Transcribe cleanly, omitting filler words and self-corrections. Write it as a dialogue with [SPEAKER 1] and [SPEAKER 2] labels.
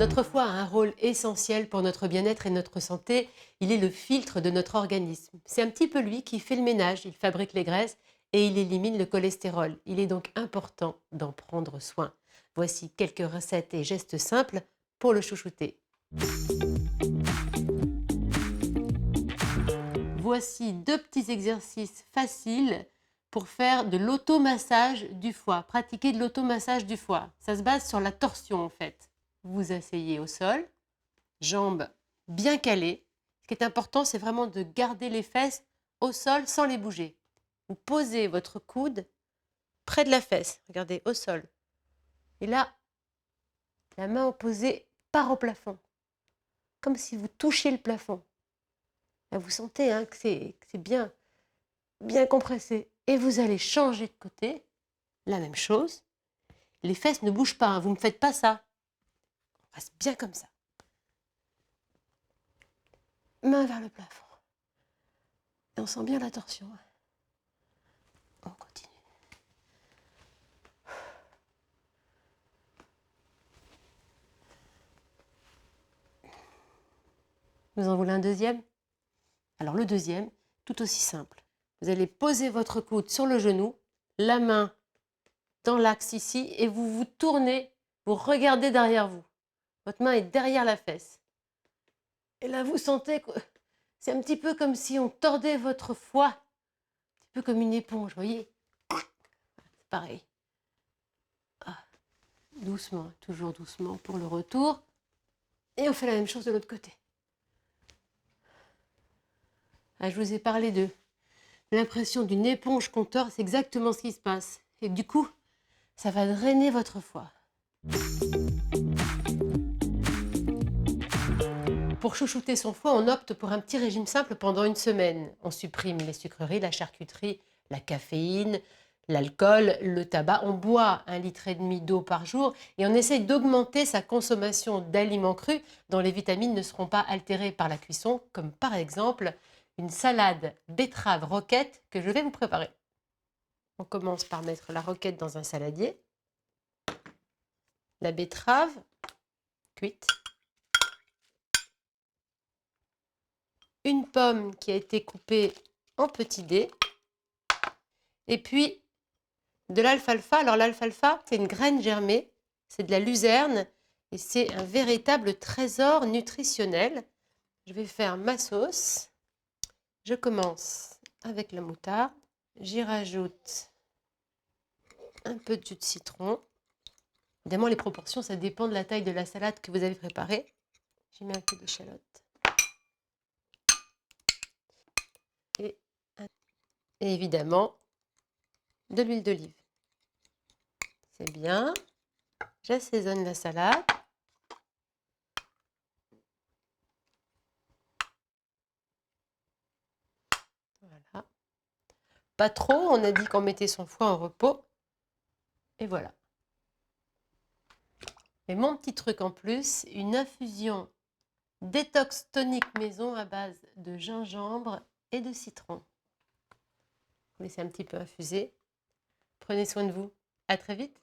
[SPEAKER 1] Notre foie a un rôle essentiel pour notre bien-être et notre santé. Il est le filtre de notre organisme. C'est un petit peu lui qui fait le ménage. Il fabrique les graisses et il élimine le cholestérol. Il est donc important d'en prendre soin. Voici quelques recettes et gestes simples pour le chouchouter. Voici 2 petits exercices faciles pour faire de l'automassage du foie. Pratiquer de l'automassage du foie. Ça se base sur la torsion en fait. Vous vous asseyez au sol, jambes bien calées. Ce qui est important, c'est vraiment de garder les fesses au sol sans les bouger. Vous posez votre coude près de la fesse, regardez, au sol. Et là, la main opposée part au plafond, comme si vous touchiez le plafond. Là, vous sentez que c'est bien compressé. Et vous allez changer de côté, la même chose. Les fesses ne bougent pas, vous ne faites pas ça. On reste bien comme ça. Main vers le plafond. Et on sent bien la torsion. On continue. Vous en voulez un deuxième? Alors le deuxième, tout aussi simple. Vous allez poser votre coude sur le genou, la main dans l'axe ici, et vous vous tournez, vous regardez derrière vous. Votre main est derrière la fesse. Et là, vous sentez que c'est un petit peu comme si on tordait votre foie, un petit peu comme une éponge, vous voyez? C'est pareil. Doucement, toujours doucement pour le retour. Et on fait la même chose de l'autre côté. Je vous ai parlé de l'impression d'une éponge qu'on tord, c'est exactement ce qui se passe. Et du coup, ça va drainer votre foie. Pour chouchouter son foie, on opte pour un petit régime simple pendant une semaine. On supprime les sucreries, la charcuterie, la caféine, l'alcool, le tabac. On boit 1,5 litre d'eau par jour et on essaye d'augmenter sa consommation d'aliments crus dont les vitamines ne seront pas altérées par la cuisson, comme par exemple une salade betterave roquette que je vais vous préparer. On commence par mettre la roquette dans un saladier, la betterave cuite, une pomme qui a été coupée en petits dés, et puis de l'alfalfa. Alors l'alfalfa, c'est une graine germée, c'est de la luzerne et c'est un véritable trésor nutritionnel. Je vais faire ma sauce. Je commence avec la moutarde. J'y rajoute un peu de jus de citron. Évidemment, les proportions, ça dépend de la taille de la salade que vous avez préparée. J'y mets un peu d'échalote. Et évidemment, de l'huile d'olive. C'est bien. J'assaisonne la salade. Voilà. Pas trop, on a dit qu'on mettait son foie en repos. Et voilà. Et mon petit truc en plus, une infusion détox tonique maison à base de gingembre et de citron. Vous laissez un petit peu infuser. Prenez soin de vous. À très vite.